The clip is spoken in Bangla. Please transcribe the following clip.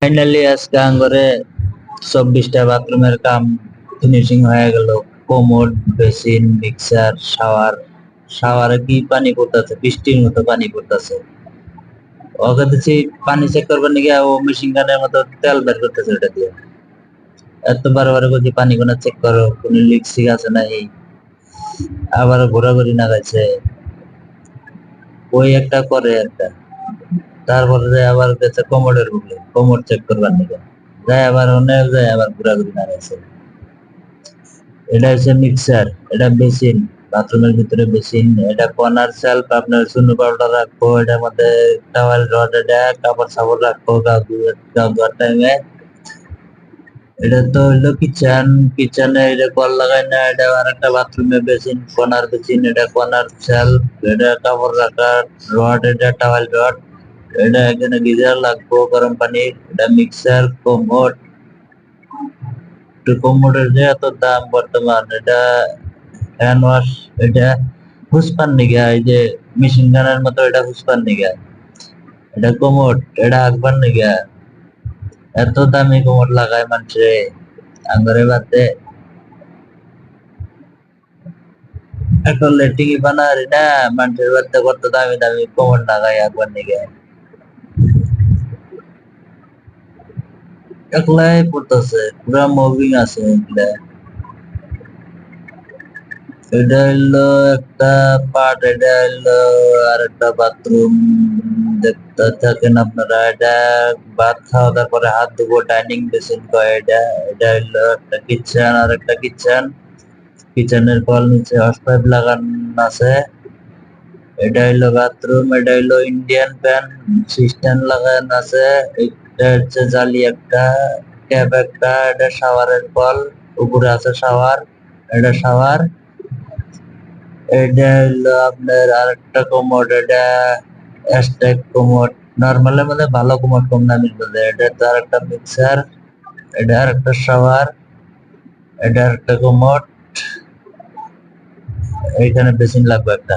ফাইনালি আজকে আঙ্গরে 24টা বাথরুমের কাম ফিনিশিং হয়ে গেল। Commode, basin, mixer, shower. শাওয়ারে কি পানি পড়তেছে, বৃষ্টির মতো পানি পড়তেছে। ওকে দিচ্ছি পানি চেক করবার নাকি, ও মেশিন গানের মতো তেল বের করতেছে ওটা দিয়ে। এত বারবার বলছি পানি কোনা চেক করো, কোন লিক সিক আছে না। এই আবার ঘোরাঘুরি না গেছে, ওই একটা করে একটা। তারপরে যায় আবার গেছে কোমোডের বুকে, কোমোড চেক করবার নাকি যায়, আবার অনেক যায়, আবার ঘোরাঘুরি না গেছে। এটা হচ্ছে মিক্সার, এটা বেসিন, বাথরুমের ভিতরে বেসিন। এটা কর্নার সেলফ, আপনার চুনো পাউডার রাখবো এটার মধ্যে, টাওয়াল রড, এটা কাপড় সাপড় রাখবো গা ধোয়ার টাইমে। এটা তো হইলো কিচেন, কিচেনে এটা কল লাগাই না। এটা আর একটা বাথরুমে বেসিন, কর্নার বেসিন, এটা কর্নার সেলফ, এটা কাপড় রাখার রড, এটা টাওয়াল রড। এটা এখানে গিজার লাগবো গরম পানির। এটা মিক্সার, কোমোড। কোমোডের যে এত দাম বর্তমান, এটা হ্যান্ড ওয়াশ, এটা হুসপান নিগা, এই যে মেশিন গানের মতো, এটা হুসপান নিগা। এটা কোমোড, এটা আকবার নিগা। এত দামি কোমোড লাগায় মানুষে আঙ্গরে বাদে। এখন লেটিংই বানারি না, মানুষের বাদে কত দামি দামি কোমোড লাগায় আকবার নিগা। একলাই পড়তেছে, পুরা মুভিং আছে এগুলা। এটা হইলো একটা পার্ট, এটা হইলো আর একটা বাথরুম। দেখতে থাকেন আপনারা। এটা ভাত খাওয়া দাওয়ার পরে হাত ধুবো, ডাইনিং বেসিন কয় এটা। এটা হইলো একটা কিচেন, আর একটা কিচেন। কিচেনের কল নিচে হস পাইপ লাগানো আছে। এটা হইলো বাথরুম, এটা হইলো ইন্ডিয়ান ফ্যান সিস্টেম লাগানো আছে। এটা হচ্ছে জালি একটা, ট্যাপ একটা। এটা শাওয়ারের কল, উপরে আছে শাওয়ার, এটা শাওয়ার। এটা হলো আপনার আরেকটা কোমোড, এটা এস্টেক কোমোড। নরমালের মধ্যে ভালো কোমোড, কম দামির মধ্যে। এটা তো আরেকটা মিক্সার, এটা আরেকটা শাওয়ার, এটা আরেকটা কোমোড। এইখানে বেসিন লাগবে একটা।